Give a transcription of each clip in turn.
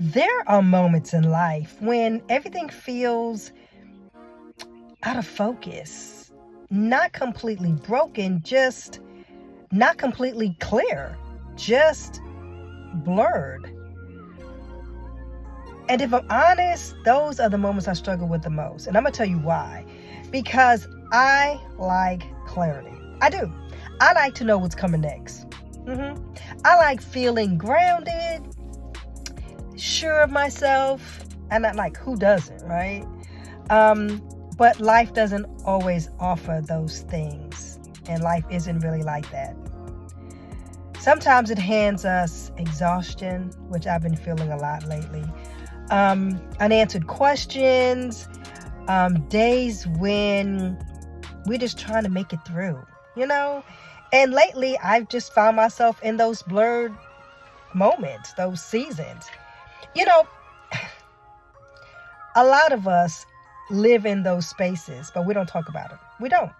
There are moments in life when everything feels out of focus, not completely broken, just not completely clear, just blurred. And if I'm honest, those are the moments I struggle with the most. And I'm going to tell you why. Because I like clarity. I do. I like to know what's coming next. I like feeling grounded, sure of myself, and not like who doesn't, right? But life doesn't always offer those things, and life isn't really like that. Sometimes it hands us exhaustion, which I've been feeling a lot lately. Unanswered questions, days when we're just trying to make it through, you know? And lately, I've just found myself in those blurred moments, those seasons. You know, a lot of us live in those spaces, but we don't talk about it. We don't.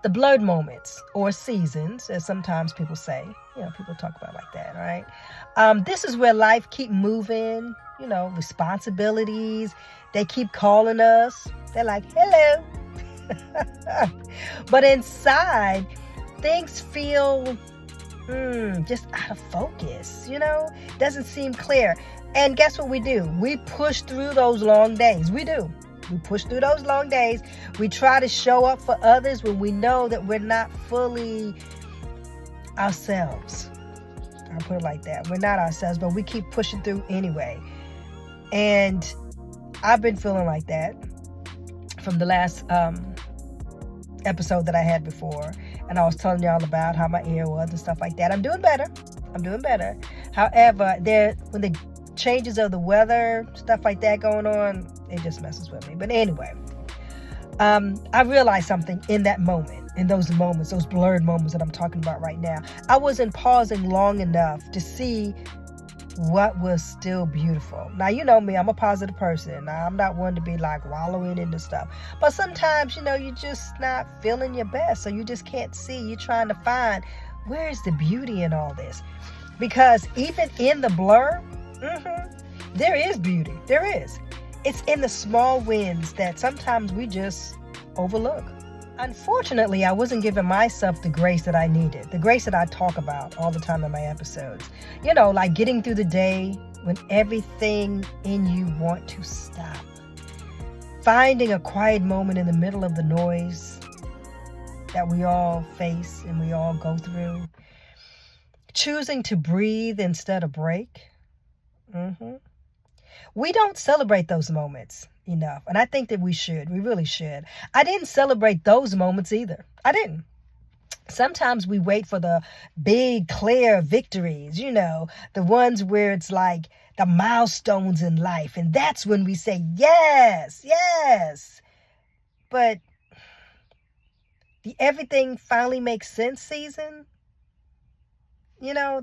The blurred moments or seasons, as sometimes people say, people talk about it like that, right? This is where life keep moving, responsibilities. They keep calling us. They're like, hello. But inside, things feel just out of focus, doesn't seem clear. And guess what we do? We push through those long days. We do. We push through those long days. We try to show up for others when we know that we're not fully ourselves. I'll put it like that. We're not ourselves, but we keep pushing through anyway. And I've been feeling like that from the last episode that I had before. And I was telling y'all about how my ear was and stuff like that. I'm doing better. However, when the changes of the weather, stuff like that going on, it just messes with me. But anyway, I realized something in that moment, in those moments, those blurred moments that I'm talking about right now. I wasn't pausing long enough to see what was still beautiful. Now, you know me, I'm a positive person. Now, I'm not one to be like wallowing into stuff. But sometimes, you're just not feeling your best. So you just can't see. You're trying to find, where is the beauty in all this? Because even in the blur, there is beauty. There is. It's in the small wins that sometimes we just overlook. Unfortunately, I wasn't giving myself the grace that I needed, the grace that I talk about all the time in my episodes. Like getting through the day when everything in you want to stop. Finding a quiet moment in the middle of the noise that we all face and we all go through. Choosing to breathe instead of break. We don't celebrate those moments enough. And I think that we should. We really should. I didn't celebrate those moments either. I didn't. Sometimes we wait for the big, clear victories, the ones where it's like the milestones in life. And that's when we say, yes, yes. But the everything finally makes sense season,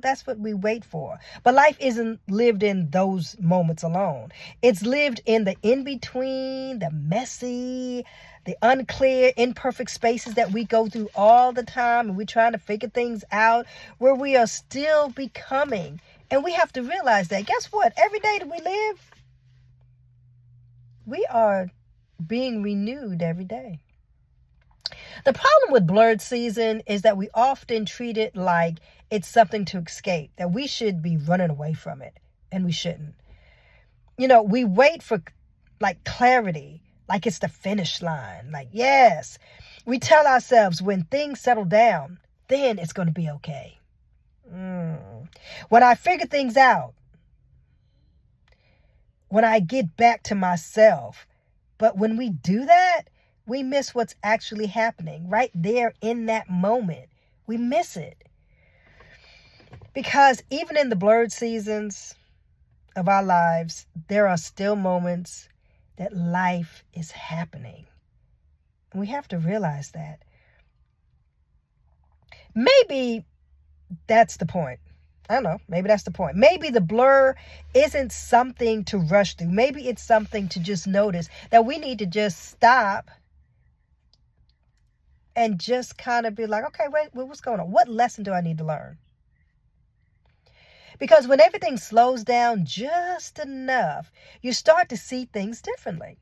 that's what we wait for. But life isn't lived in those moments alone. It's lived in the in-between, the messy, the unclear, imperfect spaces that we go through all the time. And we're trying to figure things out where we are still becoming. And we have to realize that, guess what? Every day that we live, we are being renewed every day. The problem with blurred season is that we often treat it like it's something to escape, that we should be running away from it, and we shouldn't. We wait for like clarity, like it's the finish line. Like, yes, we tell ourselves when things settle down, then it's going to be okay. When I figure things out, when I get back to myself. But when we do that, we miss what's actually happening right there in that moment. We miss it. Because even in the blurred seasons of our lives, there are still moments that life is happening. And we have to realize that. Maybe that's the point. I don't know. Maybe that's the point. Maybe the blur isn't something to rush through. Maybe it's something to just notice that we need to just stop and just kind of be like, okay, wait, what's going on? What lesson do I need to learn? Because when everything slows down just enough, you start to see things differently.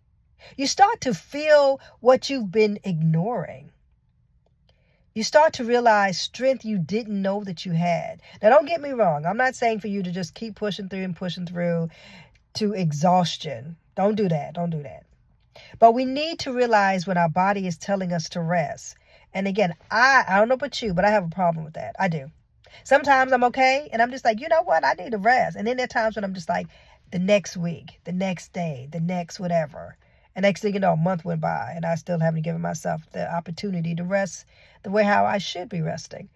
You start to feel what you've been ignoring. You start to realize strength you didn't know that you had. Now, don't get me wrong. I'm not saying for you to just keep pushing through to exhaustion. Don't do that. Don't do that. But we need to realize when our body is telling us to rest. And again, I don't know about you, but I have a problem with that. I do. Sometimes I'm okay, and I'm just like, you know what? I need to rest. And then there are times when I'm just like, the next week, the next day, the next whatever. And next thing you know, a month went by, and I still haven't given myself the opportunity to rest the way how I should be resting.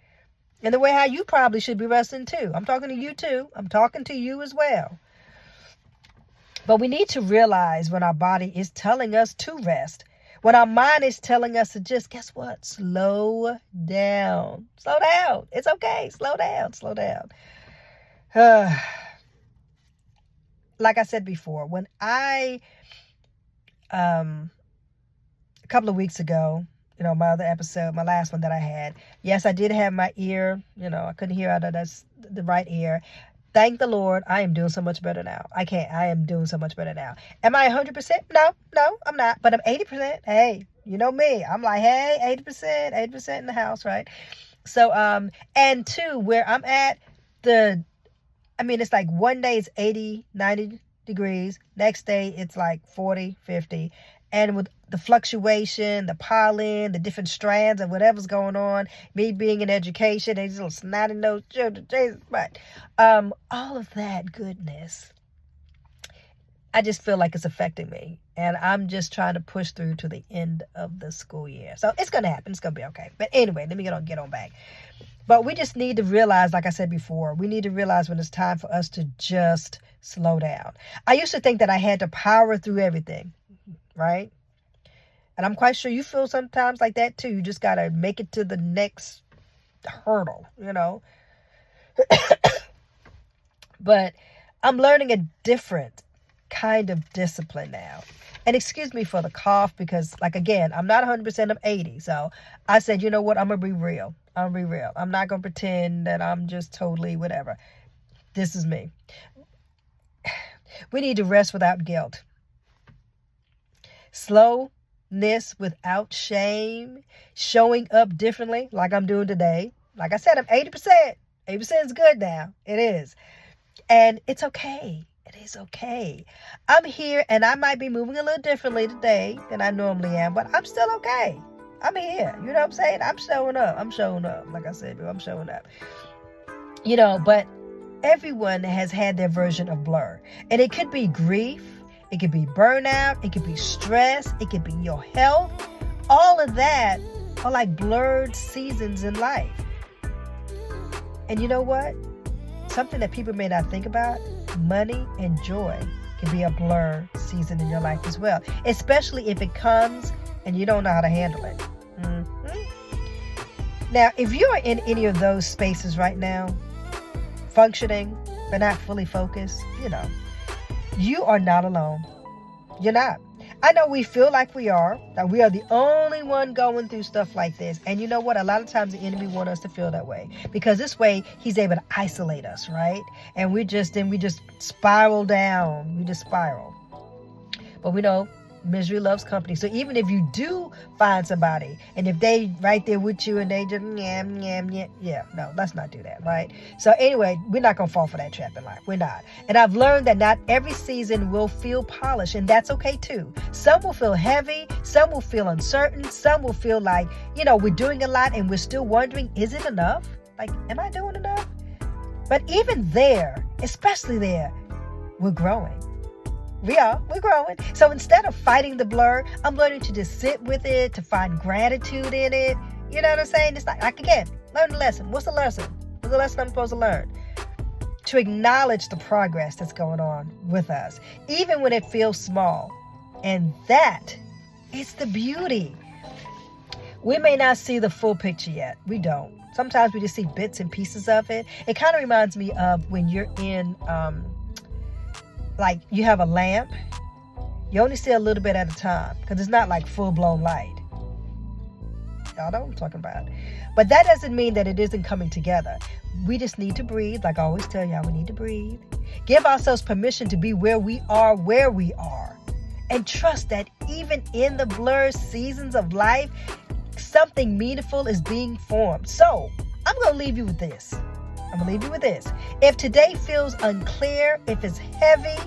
And the way how you probably should be resting too. I'm talking to you too. I'm talking to you as well. But we need to realize when our body is telling us to rest, when our mind is telling us to just, guess what? Slow down. Slow down. It's okay. Slow down. Slow down. Like I said before, when a couple of weeks ago, my other episode, my last one that I had, yes, I did have my ear, I couldn't hear out of the right ear. Thank the Lord, I am doing so much better now. I am doing so much better now. Am I 100%? No, I'm not. But I'm 80%. Hey, you know me. I'm like, hey, 80% in the house, right? So, and two, where I'm at, it's like one day it's 80, 90 degrees. Next day it's like 40, 50. And with the fluctuation, the pollen, the different strands of whatever's going on, me being in education, these little snotty-nosed children, Jesus, but all of that goodness, I just feel like it's affecting me. And I'm just trying to push through to the end of the school year. So it's going to happen. It's going to be okay. But anyway, let me get on back. But we just need to realize, like I said before, we need to realize when it's time for us to just slow down. I used to think that I had to power through everything. Right? And I'm quite sure you feel sometimes like that too. You just got to make it to the next hurdle, But I'm learning a different kind of discipline now. And excuse me for the cough because, like, again, I'm not 100%, I'm 80. So I said, you know what? I'm going to be real. I'm not going to pretend that I'm just totally whatever. This is me. We need to rest without guilt. Slowness without shame, showing up differently like I'm doing today. Like I said, I'm 80%. 80% is good now. It is. And it's okay. It is okay. I'm here and I might be moving a little differently today than I normally am, but I'm still okay. I'm here. You know what I'm saying? I'm showing up. Like I said, I'm showing up. But everyone has had their version of blur. And it could be grief. It could be burnout. It could be stress. It could be your health. All of that are like blurred seasons in life. And you know what? Something that people may not think about, money and joy can be a blur season in your life as well. Especially if it comes and you don't know how to handle it. Now, if you are in any of those spaces right now, functioning but not fully focused, you are not alone. You're not. I know we feel like we are, that we are the only one going through stuff like this. And you know what? A lot of times the enemy wants us to feel that way because this way he's able to isolate us, right? And we just spiral down. We just spiral. But we know misery loves company. So even if you do find somebody and if they right there with you and they just no, let's not do that, right? So anyway, we're not going to fall for that trap in life. We're not. And I've learned that not every season will feel polished, and that's okay too. Some will feel heavy, some will feel uncertain, some will feel like, we're doing a lot and we're still wondering, is it enough? Like, am I doing enough? But even there, especially there, we're growing. We're growing. So instead of fighting the blur, I'm learning to just sit with it, to find gratitude in it. You know what I'm saying? It's like again, learn the lesson. What's the lesson? What's the lesson I'm supposed to learn? To acknowledge the progress that's going on with us, even when it feels small. And that is the beauty. We may not see the full picture yet. We don't. Sometimes we just see bits and pieces of it. It kind of reminds me of when you're in like you have a lamp, you only see a little bit at a time because it's not like full-blown light. Y'all know what I'm talking about. But that doesn't mean that it isn't coming together. We just need to breathe. Like I always tell y'all, we need to breathe. Give ourselves permission to be where we are. And trust that even in the blurred seasons of life, something meaningful is being formed. So I'm going to leave you with this. If today feels unclear, if it's heavy,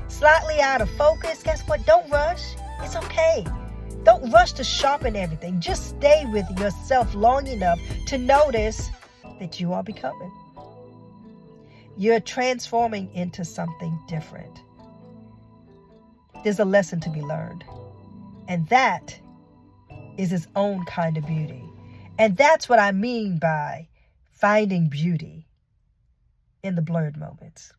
slightly out of focus, guess what? Don't rush. It's okay. Don't rush to sharpen everything. Just stay with yourself long enough to notice that you are becoming. You're transforming into something different. There's a lesson to be learned. And that is its own kind of beauty. And that's what I mean by finding beauty in the blurred moments.